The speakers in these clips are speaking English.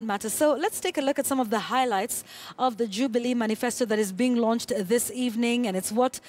matters. So let's take a look at some of the highlights of the Jubilee manifesto that is being launched this evening, and it's what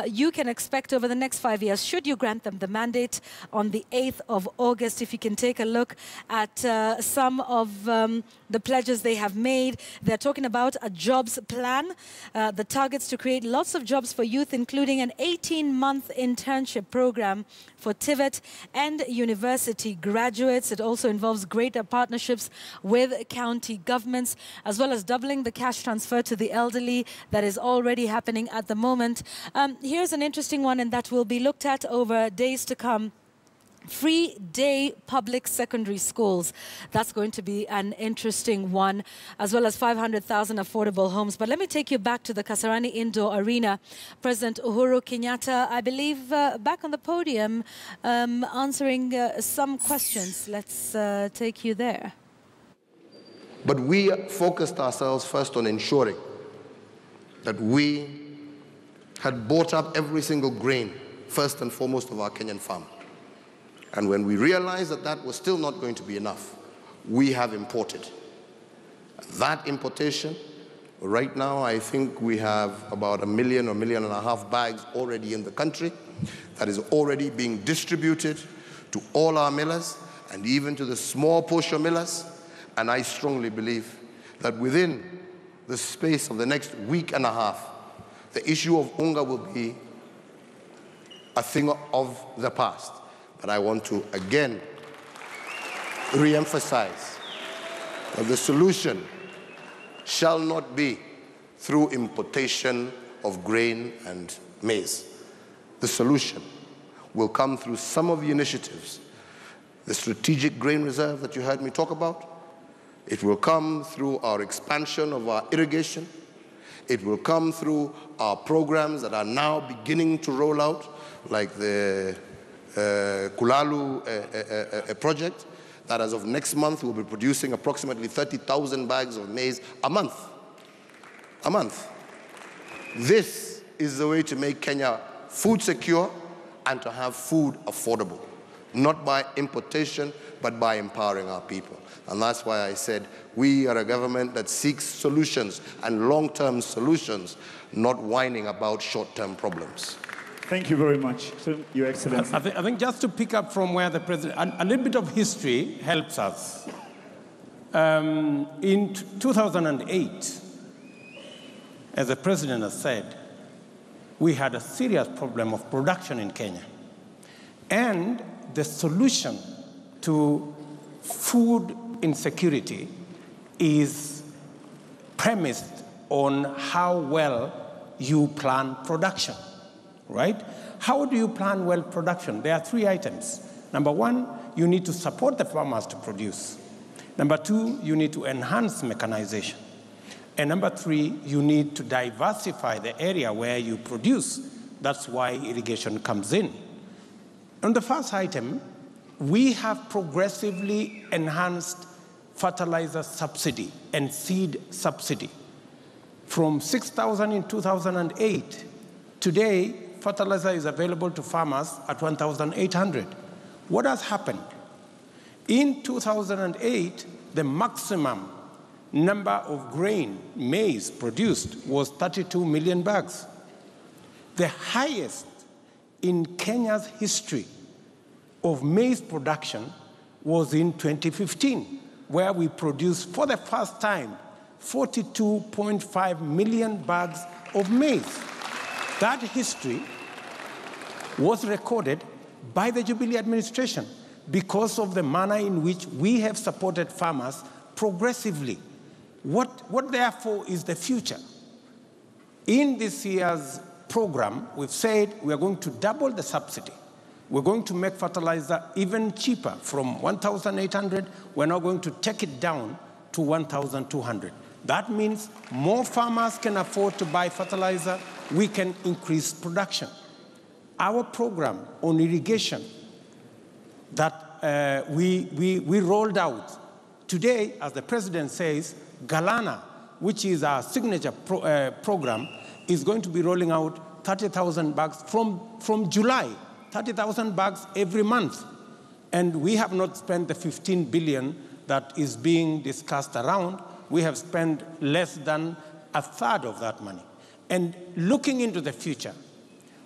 you can expect over the next 5 years should you grant them the mandate on the 8th of August. If you can take a look at some of the pledges they have made, they're talking about a jobs plan, the targets to create lots of jobs for youth, including an 18-month internship program for TVET and university graduates. It also involves greater partnerships with county governments, as well as doubling the cash transfer to the elderly that is already happening at the moment. Here's an interesting one, and that will be looked at over days to come. Free day public secondary schools. That's going to be an interesting one, as well as 500,000 affordable homes. But let me take you back to the Kasarani Indoor Arena. President Uhuru Kenyatta, I believe, back on the podium, answering some questions. Let's take you there. But we focused ourselves first on ensuring that we had bought up every single grain, first and foremost, of our Kenyan farm. And when we realized that that was still not going to be enough, we have imported. That importation, right now, I think we have about 1 million or 1.5 million bags already in the country that is already being distributed to all our millers and even to the small portion millers. And I strongly believe that within the space of the next week and a half, the issue of unga will be a thing of the past. But I want to again re-emphasize that the solution shall not be through importation of grain and maize. The solution will come through some of the initiatives. The strategic grain reserve that you heard me talk about. It will come through our expansion of our irrigation. It will come through our programs that are now beginning to roll out, like the Kulalu project, that as of next month will be producing approximately 30,000 bags of maize a month. A month. This is the way to make Kenya food secure and to have food affordable, not by importation, but by empowering our people. And that's why I said we are a government that seeks solutions and long-term solutions, not whining about short-term problems. Thank you very much, Your Excellency. I think just to pick up from where the President, a little bit of history helps us. In 2008, as the President has said, we had a serious problem of production in Kenya. And the solution to food insecurity is premised on how well you plan production, right? How do you plan well production? There are 3 items. Number 1, you need to support the farmers to produce. Number 2, you need to enhance mechanization. And number 3, you need to diversify the area where you produce. That's why irrigation comes in. On the first item, we have progressively enhanced fertilizer subsidy and seed subsidy. From 6,000 in 2008, today, fertilizer is available to farmers at 1,800. What has happened? In 2008, the maximum number of grain, maize, produced was 32 million bags. The highest in Kenya's history of maize production was in 2015, where we produced for the first time 42.5 million bags of maize. That history was recorded by the Jubilee administration because of the manner in which we have supported farmers progressively. What therefore is the future? In this year's program, we've said we are going to double the subsidy. We're going to make fertilizer even cheaper. From 1,800, we're now going to take it down to 1,200. That means more farmers can afford to buy fertilizer. We can increase production. Our program on irrigation that we rolled out today, as the President says, Galana, which is our signature program, is going to be rolling out 30,000 bags from July. 30,000 bags every month. And we have not spent the 15 billion that is being discussed around, we have spent less than a third of that money. And looking into the future,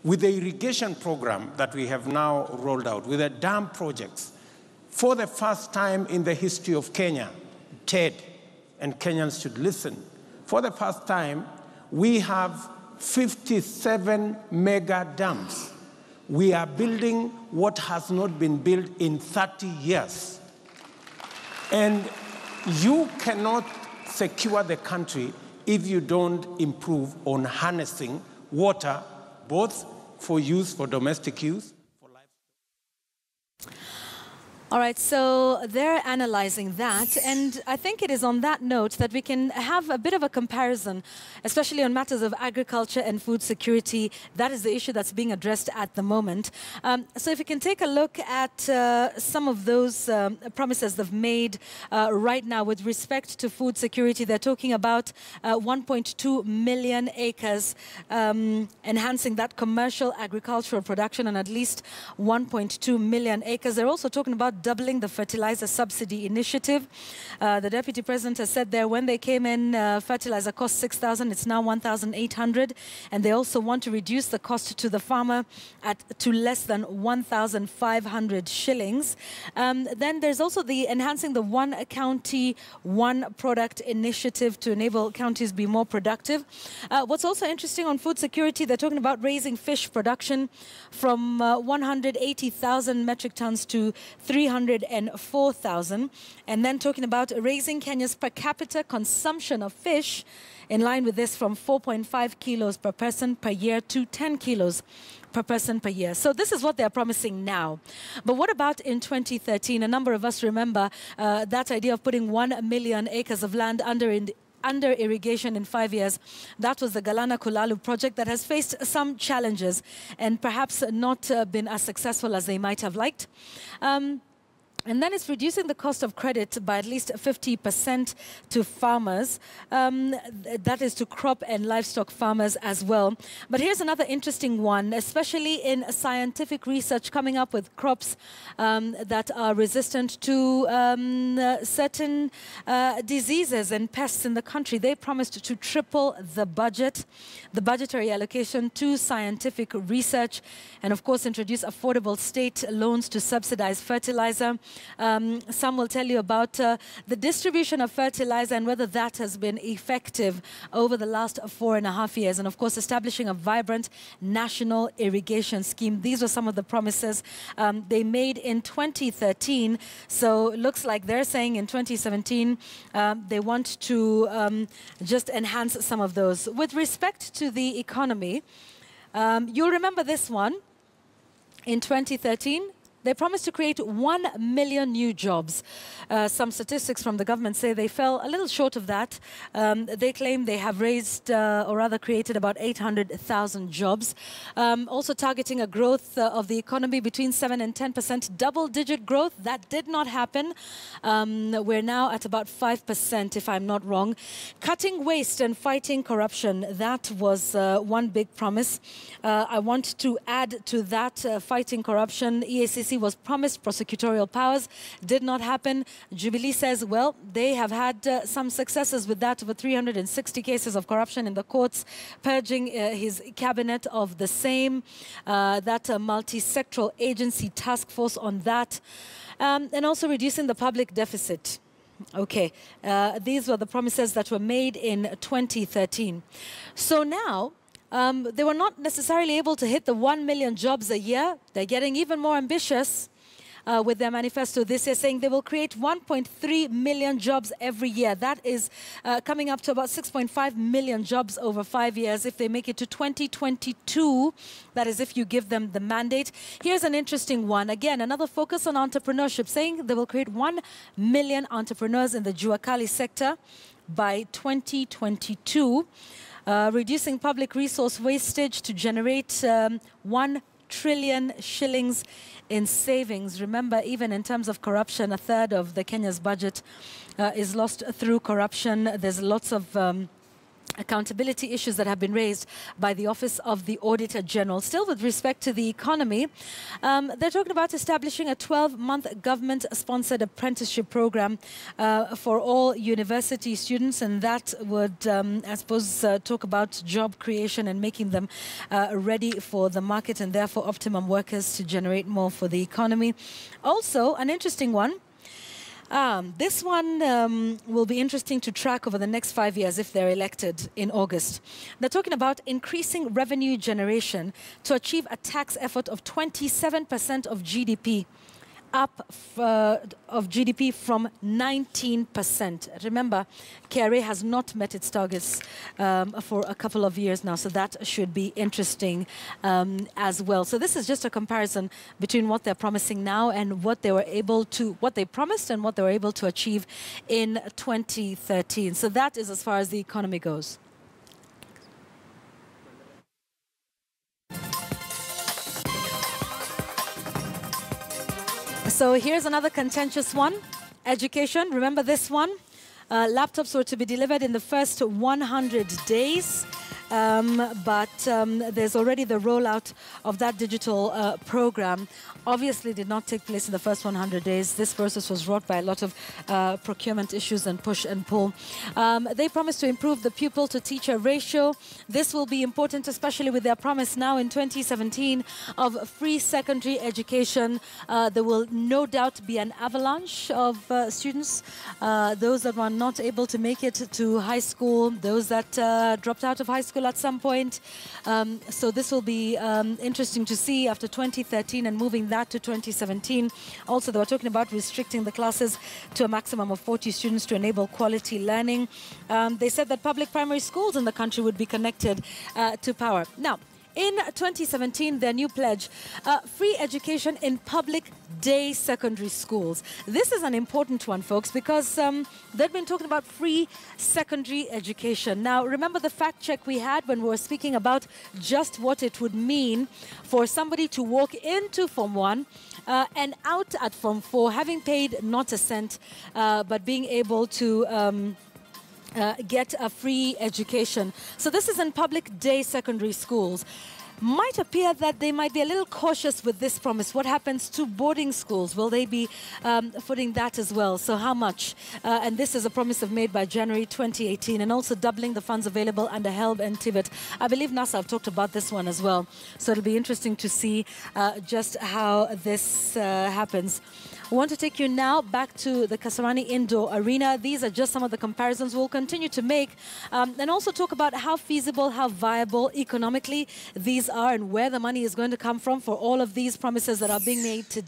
with the irrigation program that we have now rolled out, with the dam projects, for the first time in the history of Kenya, TED, and Kenyans should listen, for the first time, we have 57 mega dams. We are building what has not been built in 30 years. And you cannot secure the country if you don't improve on harnessing water, both for use, for domestic use. All right, so they're analyzing that, and I think it is on that note that we can have a bit of a comparison, especially on matters of agriculture and food security. That is the issue that's being addressed at the moment. So if you can take a look at some of those promises they've made right now with respect to food security, they're talking about 1.2 million acres, enhancing that commercial agricultural production on at least 1.2 million acres. They're also talking about doubling the fertilizer subsidy initiative. The Deputy President has said there when they came in, fertilizer cost 6,000, it's now 1,800. And they also want to reduce the cost to the farmer to less than 1,500 shillings. Then there's also the enhancing the one county, one product initiative to enable counties be more productive. What's also interesting on food security, they're talking about raising fish production from 180,000 metric tons to 304,000, and then talking about raising Kenya's per capita consumption of fish in line with this from 4.5 kilos per person per year to 10 kilos per person per year. So this is what they're promising now. But what about in 2013? A number of us remember that idea of putting 1 million acres of land under irrigation in 5 years. That was the Galana Kulalu project that has faced some challenges and perhaps not been as successful as they might have liked. And then it's reducing the cost of credit by at least 50% to farmers. That is to crop and livestock farmers as well. But here's another interesting one, especially in scientific research coming up with crops that are resistant to certain diseases and pests in the country. They promised to triple the budgetary allocation to scientific research, and of course introduce affordable state loans to subsidize fertilizer. Some will tell you about the distribution of fertilizer and whether that has been effective over the last 4.5 years. And of course, establishing a vibrant national irrigation scheme. These were some of the promises they made in 2013. So it looks like they're saying in 2017 they want to just enhance some of those. With respect to the economy, you'll remember this one. In 2013, they promised to create 1 million new jobs. Some statistics from the government say they fell a little short of that. They claim they have raised, or rather created, about 800,000 jobs. Also targeting a growth of the economy between 7 and 10%, double-digit growth. That did not happen. We're now at about 5%, if I'm not wrong. Cutting waste and fighting corruption. That was one big promise. I want to add to that fighting corruption. EACC was promised prosecutorial powers, did not happen. Jubilee says, well, they have had some successes with that, over 360 cases of corruption in the courts, purging his cabinet of the same, that multi-sectoral agency task force on that, and also reducing the public deficit. Okay, these were the promises that were made in 2013. So now, they were not necessarily able to hit the 1 million jobs a year. They're getting even more ambitious with their manifesto this year, saying they will create 1.3 million jobs every year. That is coming up to about 6.5 million jobs over 5 years if they make it to 2022. That is if you give them the mandate. Here's an interesting one. Again, another focus on entrepreneurship, saying they will create 1 million entrepreneurs in the Juakali sector by 2022. Reducing public resource wastage to generate 1 trillion shillings in savings. Remember, even in terms of corruption, a third of the Kenya's budget is lost through corruption. There's lots of accountability issues that have been raised by the Office of the Auditor General. Still with respect to the economy, they're talking about establishing a 12-month government-sponsored apprenticeship program for all university students, and that would, I suppose, talk about job creation and making them ready for the market and therefore optimum workers to generate more for the economy. Also, an interesting one. This one will be interesting to track over the next 5 years if they're elected in August. They're talking about increasing revenue generation to achieve a tax effort of 27% of GDP, up of GDP from 19%. Remember, KRA has not met its targets for a couple of years now, so that should be interesting as well. So this is just a comparison between what they're promising now and what they were able to, what they promised and what they were able to achieve in 2013. So that is as far as the economy goes. So here's another contentious one. Education, remember this one? Laptops were to be delivered in the first 100 days. But there's already the rollout of that digital program. Obviously did not take place in the first 100 days. This process was wrought by a lot of procurement issues and push and pull. They promised to improve the pupil to teacher ratio. This will be important, especially with their promise now in 2017 of free secondary education. There will no doubt be an avalanche of students, those that were not able to make it to high school, those that dropped out of high school at some point. So this will be interesting to see after 2013 and moving that to 2017. Also, they were talking about restricting the classes to a maximum of 40 students to enable quality learning. They said that public primary schools in the country would be connected to power. Now, in 2017, their new pledge, free education in public day secondary schools. This is an important one, folks, because they've been talking about free secondary education. Now, remember the fact check we had when we were speaking about just what it would mean for somebody to walk into Form 1 and out at Form 4, having paid not a cent, but being able to get a free education. So this is in public day secondary schools. Might appear that they might be a little cautious with this promise. What happens to boarding schools? Will they be footing that as well? So how much? And this is a promise made by January 2018, and also doubling the funds available under HELB and TIBET. I believe NASA have talked about this one as well. So it'll be interesting to see just how this happens. We want to take you now back to the Kasarani Indoor Arena. These are just some of the comparisons we'll continue to make and also talk about how feasible, how viable economically these are and where the money is going to come from for all of these promises that are being made today.